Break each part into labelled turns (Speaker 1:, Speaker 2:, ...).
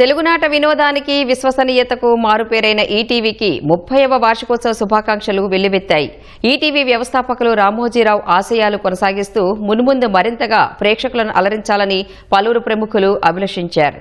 Speaker 1: తెలుగునాట వినోదానికి విశ్వసనీయతకు మారుపేరైన ఈటీవీకి 30వ వార్షికోత్సవ శుభాకాంక్షలు వెల్లువెత్తాయి. ఈటీవీ వ్యవస్థాపకులు రామోజీరావు ఆశయాలు కొనసాగిస్తూ మున్ముందు మరింతగా ప్రేక్షకులను అలరించాలని పలువురు ప్రముఖులు అభిలషించారు.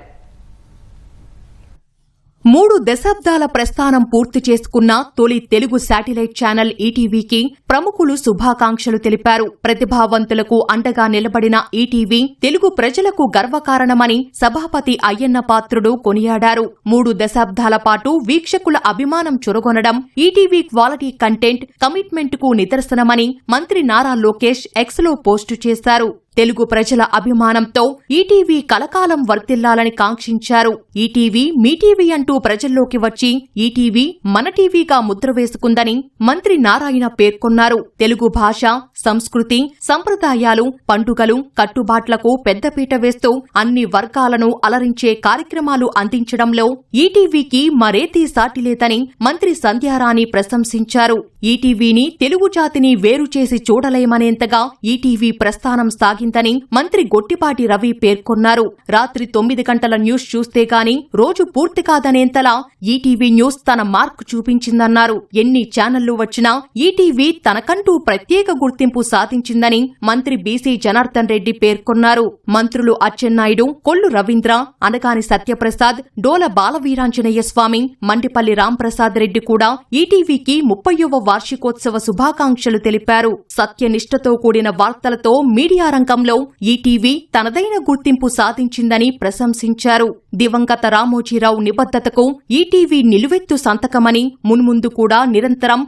Speaker 2: 3 దశాబ్దాల ప్రస్థానం పూర్తి చేసుకున్న తొలి తెలుగు శాటిలైట్ ఛానల్ ఈటీవీకి ప్రముఖులు శుభాకాంక్షలు తెలిపారు. ప్రతిభావంతులకు అండగా నిలబడిన ఈటీవీ తెలుగు ప్రజలకు గర్వకారణమని సభాపతి అయ్యన్న పాత్రుడు కొనియాడారు. 3 దశాబ్దాల పాటు వీక్షకుల అభిమానం చురగొనడం ఈటీవీ క్వాలిటీ కంటెంట్ కమిట్మెంట్ కు నిదర్శనమని మంత్రి నారా లోకేష్ ఎక్స్లో పోస్టు చేశారు. తెలుగు ప్రజల అభిమానంతో ఈటీవీ కలకాలం వర్ధిల్లాలని కాంక్షించారు. ఈటీవీ మీ టీవీ అంటూ ప్రజల్లోకి వచ్చి ఈటీవీ మన టీవీగా ముద్ర వేసుకుందని మంత్రి నారాయణ పేర్కొన్నారు. తెలుగు భాష, సంస్కృతి, సంప్రదాయాలు, పండుగలు, కట్టుబాట్లకు పెద్దపీట వేస్తూ అన్ని వర్గాలను అలరించే కార్యక్రమాలు అందించడంలో ఈటీవీకి మరేతీ సాటిలేదని మంత్రి సంధ్యారాణి ప్రశంసించారు. ఈటీవీని తెలుగు జాతిని వేరు చేసి చూడలేమనేంతగా ఈటీవీ ప్రస్థానం సాగిందని మంత్రి గొట్టిపాటి రవి పేర్కొన్నారు. రాత్రి 9 గంటల న్యూస్ చూస్తే గాని రోజు పూర్తి కాదనేంతలా ఈటీవీ న్యూస్ తన మార్కు చూపించిందన్నారు. ఎన్ని ఛానళ్లు వచ్చినా ఈటీవీ తనకంటూ ప్రత్యేక గుర్తింపు సాధించిందని మంత్రి బీసీ జనార్దన్ రెడ్డి పేర్కొన్నారు. మంత్రులు అచ్చెన్నాయుడు, కొల్లు రవీంద్ర, అనగాని సత్యప్రసాద్, డోల బాలవీరాంజనేయ స్వామి, మండిపల్లి రాంప్రసాద్ రెడ్డి కూడా ఈటీవీకి 30వ వార్షికోత్సవ శుభాకాంక్షలు తెలిపారు. సత్యనిష్టతో కూడిన వార్తలతో మీడియా రంగంలో ఈటీవీ తనదైన గుర్తింపు సాధించిందని ప్రశంసించారు. దివంగత రామోజీరావు నిబద్ధతకు ఈటీవీ నిలువెత్తు సంతకమని మున్ముందు కూడా నిరంతరం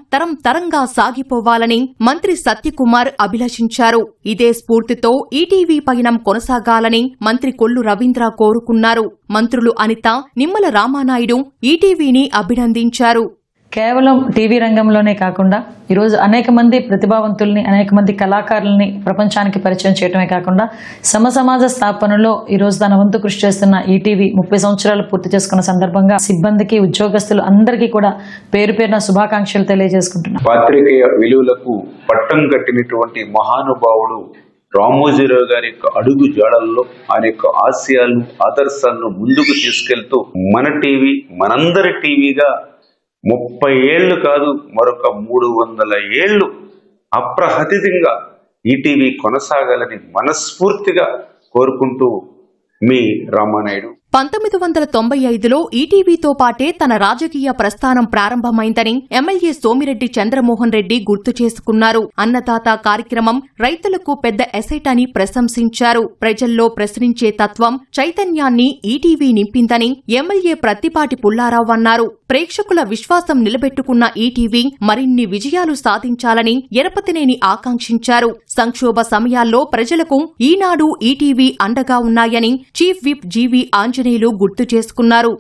Speaker 2: తరంగా సాగిపోవాలని మంత్రి సత్యకుమార్ అభిలషించారు. ఇదే స్ఫూర్తితో ఈటీవీ పయనం కొనసాగాలని మంత్రి కొల్లు రవీంద్ర కోరుకున్నారు. మంత్రులు అనిత, నిమ్మల రామానాయుడు ఈటీవీని అభినందించారు.
Speaker 3: కేవలం టీవీ రంగంలోనే కాకుండా ఈరోజు అనేక మంది ప్రతిభావంతుల్ని, అనేక మంది కళాకారుల్ని ప్రపంచానికి పరిచయం చేయడమే కాకుండా సమాజ స్థాపనలో ఈరోజు తన వంతు కృషి చేస్తున్న ఈటీవీ 30 సంవత్సరాలు పూర్తి చేసుకున్న సందర్భంగా సిబ్బందికి, ఉద్యోగస్తులు అందరికీ కూడా పేరు పేరున శుభాకాంక్షలు తెలియజేసుకుంటున్నాను.
Speaker 4: పాత్రికేయ విలువలకు పట్టం కట్టినటువంటి మహానుభావుడు రామోజీరావు గారి యొక్క అడుగు జాడల్లో ఆయన యొక్క ఆశయాలను, ఆదర్శాలను ముందుకు తీసుకెళ్తూ మన టీవీ మనందరి టీవీగా 30 ఏళ్లు కాదు, మరొక 300 ఏళ్లు అప్రహతితంగా ఈటీవీ కొనసాగాలని మనస్ఫూర్తిగా కోరుకుంటూ మీ రామానాయుడు.
Speaker 2: 1995లో ఈటీవీతో పాటే తన రాజకీయ ప్రస్థానం ప్రారంభమైందని ఎమ్మెల్యే సోమిరెడ్డి చంద్రమోహన్ రెడ్డి గుర్తు చేసుకున్నారు. అన్నదాత కార్యక్రమం రైతులకు పెద్ద ఎసెట్ అని ప్రశంసించారు. ప్రజల్లో ప్రశ్నించే తత్వం, చైతన్యాన్ని ఈటీవీ నింపిందని ఎమ్మెల్యే ప్రత్తిపాటి పుల్లారావు అన్నారు. ప్రేక్షకుల విశ్వాసం నిలబెట్టుకున్న ఈటీవీ మరిన్ని విజయాలు సాధించాలని ఎరపతినేని ఆకాంక్షించారు. సంక్షోభ సమయాల్లో ప్రజలకు ఈనాడు, ఈటీవీ అండగా ఉన్నాయని చీఫ్ విప్ జీవీ ఆంజనేయులు గుర్తు చేసుకున్నారు.